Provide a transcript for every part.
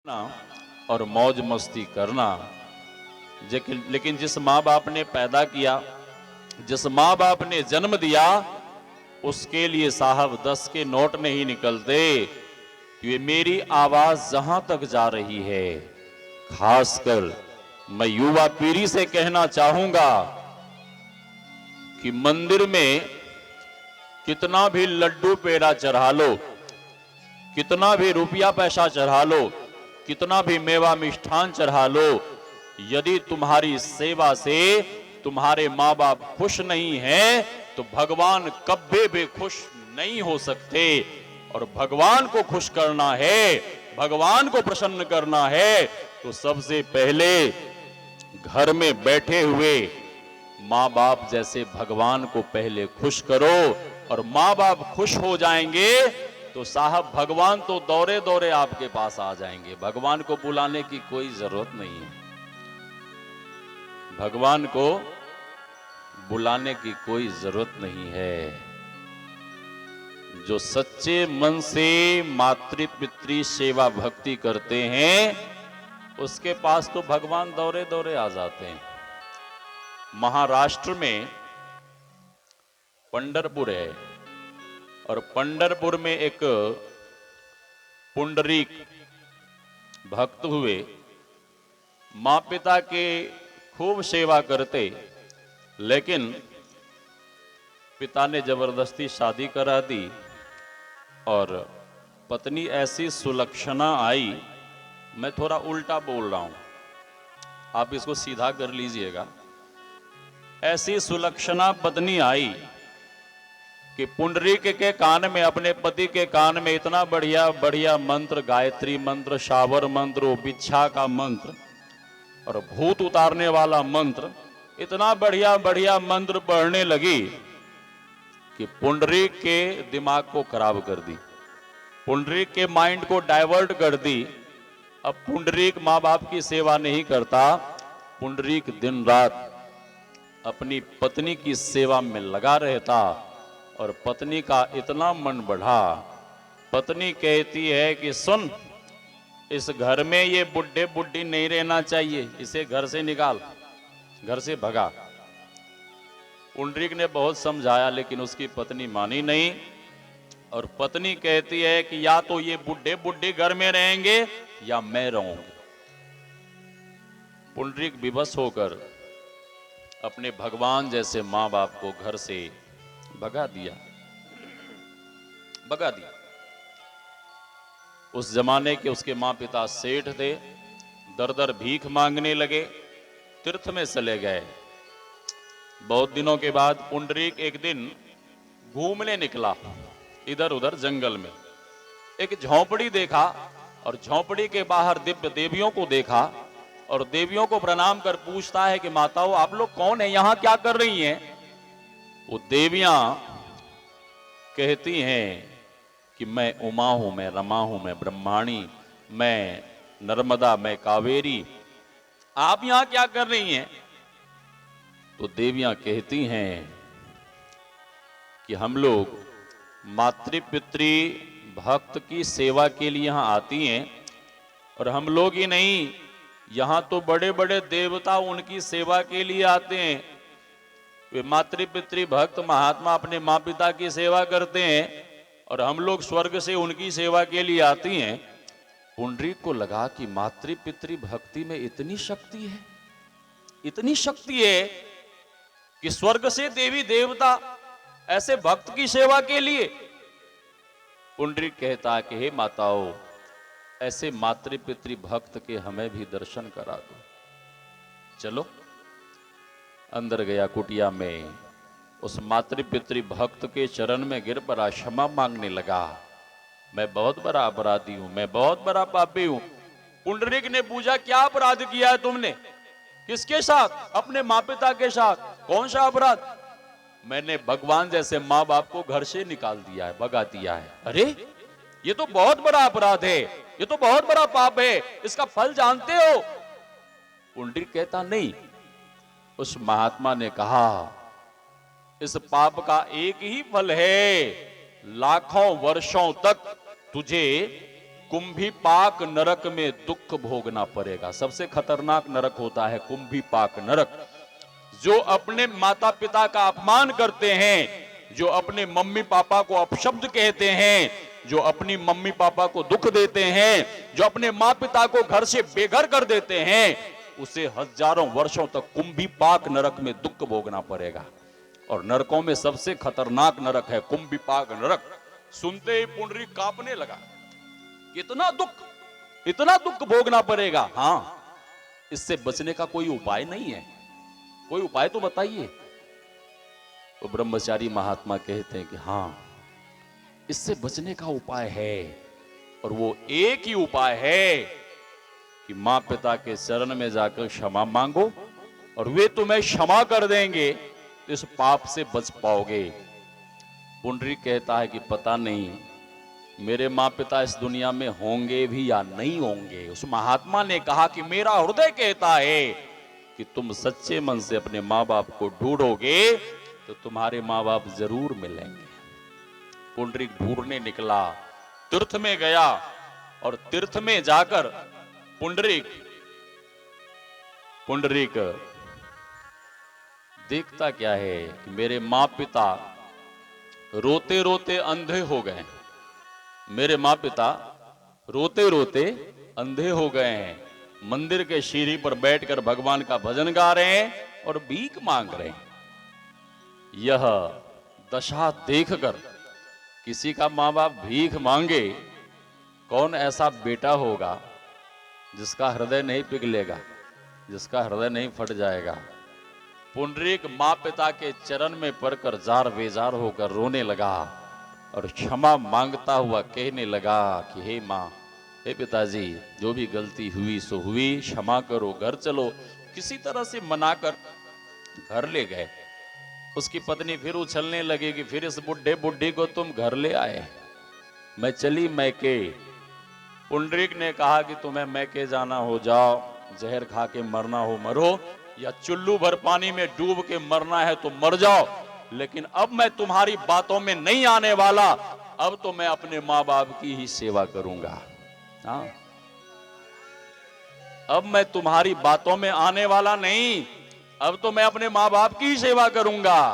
ना और मौज मस्ती करना। लेकिन जिस माँ बाप ने पैदा किया, जिस माँ बाप ने जन्म दिया, उसके लिए साहब 10 के नोट नहीं निकलते। ये मेरी आवाज जहां तक जा रही है, खासकर मैं युवा पीढ़ी से कहना चाहूंगा कि मंदिर में कितना भी लड्डू पेड़ा चढ़ा लो, कितना भी रुपया पैसा चढ़ा लो, कितना भी मेवा मिष्ठान चढ़ा लो, यदि तुम्हारी सेवा से तुम्हारे माँ बाप खुश नहीं हैं, तो भगवान कभी भी खुश नहीं हो सकते। और भगवान को खुश करना है, भगवान को प्रसन्न करना है, तो सबसे पहले घर में बैठे हुए माँ बाप जैसे भगवान को पहले खुश करो। और माँ बाप खुश हो जाएंगे तो साहब भगवान तो दौरे दौरे आपके पास आ जाएंगे। भगवान को बुलाने की कोई जरूरत नहीं है, भगवान को बुलाने की कोई जरूरत नहीं है। जो सच्चे मन से मातृ पितृ सेवा भक्ति करते हैं, उसके पास तो भगवान दौरे दौरे आ जाते हैं। महाराष्ट्र में पंढरपुर है, और पंढरपुर में एक पुंडरीक भक्त हुए, माँ पिता के खूब सेवा करते, लेकिन पिता ने जबरदस्ती शादी करा दी और पत्नी ऐसी सुलक्षणा आई। मैं थोड़ा उल्टा बोल रहा हूं, आप इसको सीधा कर लीजिएगा। ऐसी सुलक्षणा पत्नी आई कि पुंडरीक के कान में, अपने पति के कान में इतना बढ़िया बढ़िया मंत्र, गायत्री मंत्र, शावर मंत्र, बिच्छा का मंत्र और भूत उतारने वाला मंत्र, इतना बढ़िया बढ़िया मंत्र पढ़ने लगी कि पुंडरीक के दिमाग को खराब कर दी, पुंडरीक के माइंड को डाइवर्ट कर दी। अब पुंडरीक माँ बाप की सेवा नहीं करता, पुंडरीक दिन रात अपनी पत्नी की सेवा में लगा रहता। और पत्नी का इतना मन बढ़ा, पत्नी कहती है कि सुन, इस घर में ये बुढ़े बुढ़ी नहीं रहना चाहिए, इसे घर से निकाल, घर से भगा। पुंडरीक ने बहुत समझाया, लेकिन उसकी पत्नी मानी नहीं। और पत्नी कहती है कि या तो ये बुढ़े बुढ़ी घर में रहेंगे या मैं रहूंगी। पुंडरीक विवश होकर अपने भगवान जैसे माँ बाप को घर से भगा दिया। उस जमाने के उसके माँ पिता सेठ थे, दर दर भीख मांगने लगे, तीर्थ में चले गए। बहुत दिनों के बाद पुंडरीक एक दिन घूमने निकला इधर उधर जंगल में, एक झोंपड़ी देखा और झोंपड़ी के बाहर दिव्य देवियों को देखा और देवियों को प्रणाम कर पूछता है कि माताओं, आप लोग कौन है, यहां क्या कर रही हैं? वो देवियां कहती हैं कि मैं उमा हूं, मैं रमा हूं, मैं ब्रह्माणी, मैं नर्मदा, मैं कावेरी, आप यहां क्या कर रही हैं? तो देवियां कहती हैं कि हम लोग मातृ पितृ भक्त की सेवा के लिए यहां आती हैं, और हम लोग ही नहीं, यहां तो बड़े बड़े देवता उनकी सेवा के लिए आते हैं। वे मातृ पितृ भक्त महात्मा अपने माँ पिता की सेवा करते हैं, और हम लोग स्वर्ग से उनकी सेवा के लिए आती हैं। पुंडरीक को लगा कि मातृ पितृ भक्ति में इतनी शक्ति है, इतनी शक्ति है कि स्वर्ग से देवी देवता ऐसे भक्त की सेवा के लिए। पुंडरीक कहता कि हे माताओं, ऐसे मातृ पितृ भक्त के हमें भी दर्शन करा दो, चलो। अंदर गया कुटिया में, उस मातृ पितृ भक्त के चरण में गिर पड़ा, क्षमा मांगने लगा। मैं बहुत बड़ा अपराधी हूं, मैं बहुत बड़ा पापी हूं। पुंडरीक ने पूछा, क्या अपराध किया है तुमने? किसके साथ? अपने माँ पिता के साथ। कौन सा अपराध? मैंने भगवान जैसे माँ बाप को घर से निकाल दिया है, भगा दिया है। अरे ये तो बहुत बड़ा अपराध है, ये तो बहुत बड़ा पाप है, इसका फल जानते हो? पुंडरीक कहता नहीं। उस महात्मा ने कहा, इस पाप का एक ही फल है, लाखों वर्षों तक तुझे कुंभीपाक नरक में दुख भोगना पड़ेगा। सबसे खतरनाक नरक होता है कुंभीपाक नरक। जो अपने माता पिता का अपमान करते हैं, जो अपने मम्मी पापा को अपशब्द कहते हैं, जो अपनी मम्मी पापा को दुख देते हैं, जो अपने माँ पिता को घर से बेघर कर देते हैं, उसे हजारों वर्षों तक कुंभीपाक नरक में दुख भोगना पड़ेगा। और नरकों में सबसे खतरनाक नरक है कुंभीपाक नरक। सुनते ही पुंडरीक कांपने लगा। इतना दुख भोगना पड़ेगा। हां, इससे बचने का कोई उपाय नहीं है, कोई उपाय तो बताइए। तो ब्रह्मचारी महात्मा कहते हैं कि हां, इससे बचने का उपाय है, और वो एक ही उपाय है कि मां पिता के चरण में जाकर क्षमा मांगो, और वे तुम्हें क्षमा कर देंगे तो इस पाप से बच पाओगे। पुंडरीक कहता है कि पता नहीं मेरे माँ पिता इस दुनिया में होंगे भी या नहीं होंगे। उस महात्मा ने कहा कि मेरा हृदय कहता है कि तुम सच्चे मन से अपने माँ बाप को ढूंढोगे तो तुम्हारे माँ बाप जरूर मिलेंगे। पुंडरीक ढूंढने निकला, तीर्थ में गया, और तीर्थ में जाकर पुंडरीक देखता क्या है कि मेरे माँ पिता रोते रोते अंधे हो गए। मेरे माँ पिता रोते रोते अंधे हो गए हैं। मंदिर के सीढ़ी पर बैठकर भगवान का भजन गा रहे हैं और भीख मांग रहे हैं। यह दशा देखकर किसी का माँ बाप भीख मांगे, कौन ऐसा बेटा होगा जिसका हृदय नहीं पिघलेगा, जिसका हृदय नहीं फट जाएगा। पुंडरीक माँ पिता के चरण में पड़कर जार बेजार होकर रोने लगा और क्षमा मांगता हुआ कहने लगा कि हे माँ, हे पिताजी, जो भी गलती हुई सो हुई, क्षमा करो, घर चलो। किसी तरह से मनाकर घर ले गए। उसकी पत्नी फिर उछलने लगी कि फिर इस बुढ़े बुढ़ी को तुम घर ले आए, मैं चली मैके। पुंडरीक ने कहा कि तुम्हें मैके जाना हो जाओ, जहर खा के मरना हो मरो, या चुल्लू भर पानी में डूब के मरना है तो मर जाओ, लेकिन अब मैं तुम्हारी बातों में नहीं आने वाला। अब तो मैं अपने माँ बाप की ही सेवा करूंगा। हाँ, अब मैं तुम्हारी बातों में आने वाला नहीं, अब तो मैं अपने माँ बाप की ही सेवा करूंगा।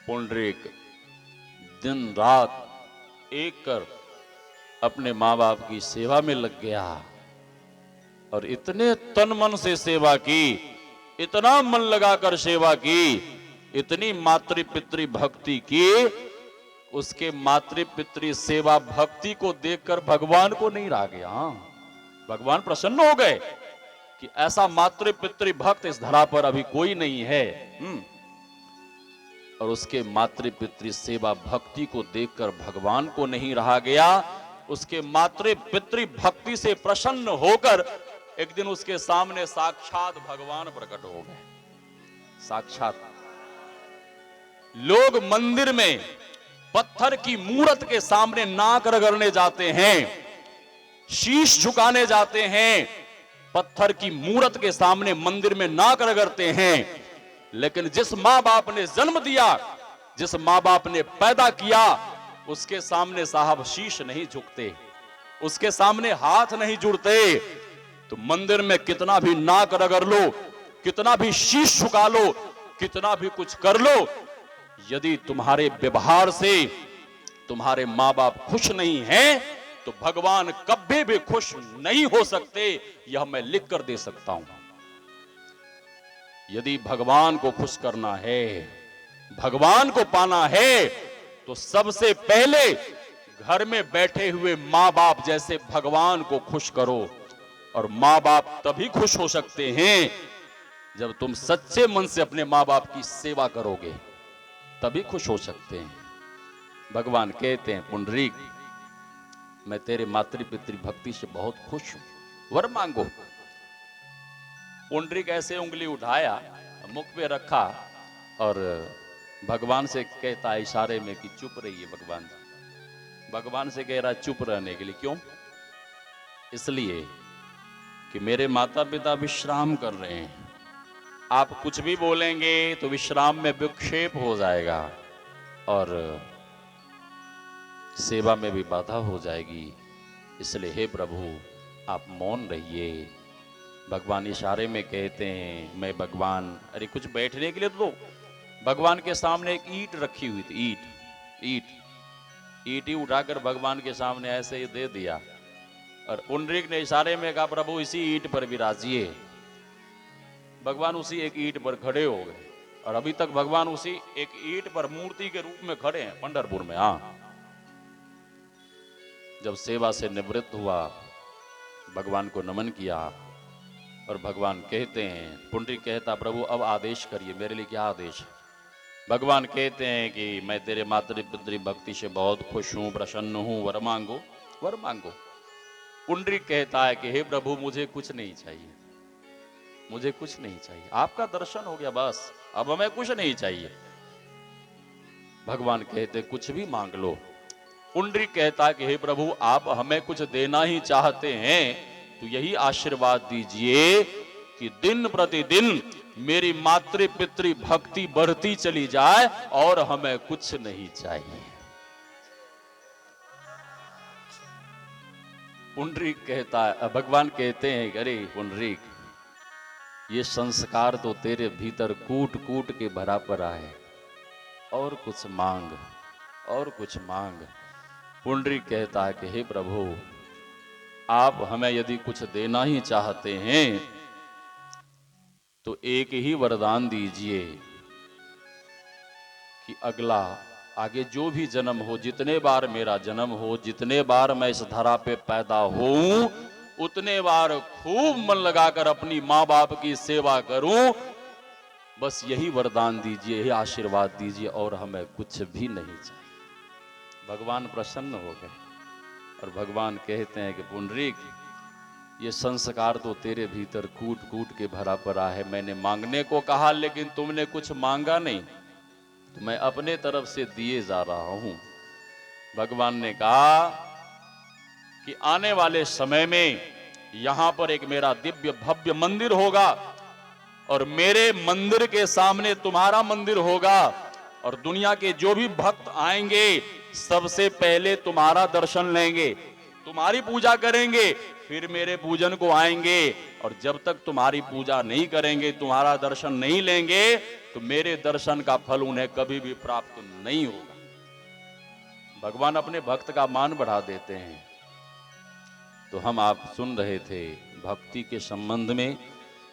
पुंडरीक दिन रात एक कर अपने माँ बाप की सेवा में लग गया, और इतने तन मन से सेवा की, इतना मन लगाकर सेवा की, इतनी मातृ पितृ भक्ति की, उसके मातृ पितृ सेवा भक्ति को देखकर भगवान को नहीं रहा गया। भगवान प्रसन्न हो गए कि ऐसा मातृ पितृ भक्त इस धरा पर अभी कोई नहीं है। और उसके मातृ पितृ सेवा भक्ति को देखकर भगवान को नहीं रहा गया। उसके मातृ पितृ भक्ति से प्रसन्न होकर एक दिन उसके सामने साक्षात भगवान प्रकट हो गए। साक्षात लोग मंदिर में पत्थर की मूर्त के सामने नाक रगड़ने जाते हैं, शीश झुकाने जाते हैं, पत्थर की मूर्त के सामने मंदिर में नाक रगड़ते हैं, लेकिन जिस माँ बाप ने जन्म दिया, जिस माँ बाप ने पैदा किया, उसके सामने साहब शीश नहीं झुकते, उसके सामने हाथ नहीं जुड़ते। तो मंदिर में कितना भी नाक रगड़ लो, कितना भी शीश झुका लो, कितना भी कुछ कर लो, यदि तुम्हारे व्यवहार से तुम्हारे माँ बाप खुश नहीं हैं, तो भगवान कभी भी खुश नहीं हो सकते। यह मैं लिख कर दे सकता हूं। यदि भगवान को खुश करना है, भगवान को पाना है, तो सबसे पहले घर में बैठे हुए माँ बाप जैसे भगवान को खुश करो। और माँ बाप तभी खुश हो सकते हैं जब तुम सच्चे मन से अपने माँ बाप की सेवा करोगे, तभी खुश हो सकते हैं। भगवान कहते हैं, पुंडरीक, मैं तेरे मातृ पितृ भक्ति से बहुत खुश हूं, वर मांगो। पुंडरीक ऐसे उंगली उठाया, मुख पे रखा और भगवान से कहता है इशारे में कि चुप रहिए। भगवान से कह रहा चुप रहने के लिए। क्यों? इसलिए कि मेरे माता पिता विश्राम कर रहे हैं। आप कुछ भी बोलेंगे तो विश्राम में विक्षेप हो जाएगा। और सेवा में भी बाधा हो जाएगी। इसलिए हे प्रभु आप मौन रहिए। भगवान इशारे में कहते हैं मैं भगवान, अरे कुछ बैठने के लिए तो भगवान के सामने एक ईंट रखी हुई थी, ईंट ही उठाकर भगवान के सामने ऐसे ही दे दिया और पुंडरीक ने इशारे में कहा प्रभु इसी ईंट पर विराजिए। भगवान उसी एक ईंट पर खड़े हो गए और अभी तक भगवान उसी एक ईंट पर मूर्ति के रूप में खड़े हैं पंढरपुर में। हाँ, जब सेवा से निवृत्त हुआ भगवान को नमन किया और भगवान कहते हैं, पुंडरीक कहता प्रभु अब आदेश करिए, मेरे लिए क्या आदेश है। भगवान कहते हैं कि मैं तेरे मातृ पितृ भक्ति से बहुत खुश हूं, प्रसन्न हूं, वर मांगो, वर मांगो। पुंडरीक कहता है कि हे प्रभु मुझे कुछ नहीं चाहिए, मुझे कुछ नहीं चाहिए, आपका दर्शन हो गया बस, अब हमें कुछ नहीं चाहिए। भगवान कहते कुछ भी मांग लो। पुंडरीक कहता है कि हे प्रभु आप हमें कुछ देना ही चाहते हैं तो यही आशीर्वाद दीजिए कि दिन प्रतिदिन मेरी मातृ पितृ भक्ति बढ़ती चली जाए और हमें कुछ नहीं चाहिए। पुंडरीक कहता है, भगवान कहते हैं अरे पुंडरीक ये संस्कार तो तेरे भीतर कूट कूट के भरा पड़ा है, और कुछ मांग, और कुछ मांग। पुंडरीक कहता है कि हे प्रभु आप हमें यदि कुछ देना ही चाहते हैं तो एक ही वरदान दीजिए कि अगला आगे जो भी जन्म हो, जितने बार मेरा जन्म हो, जितने बार मैं इस धरा पे पैदा हूं, उतने बार खूब मन लगाकर अपनी माँ बाप की सेवा करूं। बस यही वरदान दीजिए, यही आशीर्वाद दीजिए और हमें कुछ भी नहीं चाहिए। भगवान प्रसन्न हो गए और भगवान कहते हैं कि पुंडरीक ये संस्कार तो तेरे भीतर कूट कूट के भरा पड़ा है, मैंने मांगने को कहा लेकिन तुमने कुछ मांगा नहीं, तो मैं अपने तरफ से दिए जा रहा हूं। भगवान ने कहा कि आने वाले समय में यहां पर एक मेरा दिव्य भव्य मंदिर होगा और मेरे मंदिर के सामने तुम्हारा मंदिर होगा और दुनिया के जो भी भक्त आएंगे सबसे पहले तुम्हारा दर्शन लेंगे, तुम्हारी पूजा करेंगे, फिर मेरे पूजन को आएंगे और जब तक तुम्हारी पूजा नहीं करेंगे, तुम्हारा दर्शन नहीं लेंगे तो मेरे दर्शन का फल उन्हें कभी भी प्राप्त नहीं होगा। भगवान अपने भक्त का मान बढ़ा देते हैं। तो हम आप सुन रहे थे भक्ति के संबंध में,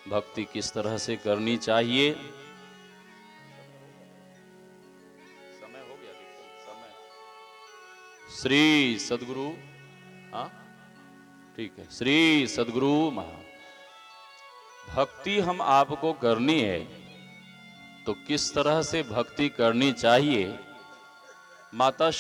भक्ति किस तरह से करनी चाहिए। समय हो गया, समय। श्री सद्गुरु, हाँ ठीक है, श्री सद्गुरु महा भक्ति हम आपको करनी है तो किस तरह से भक्ति करनी चाहिए। माता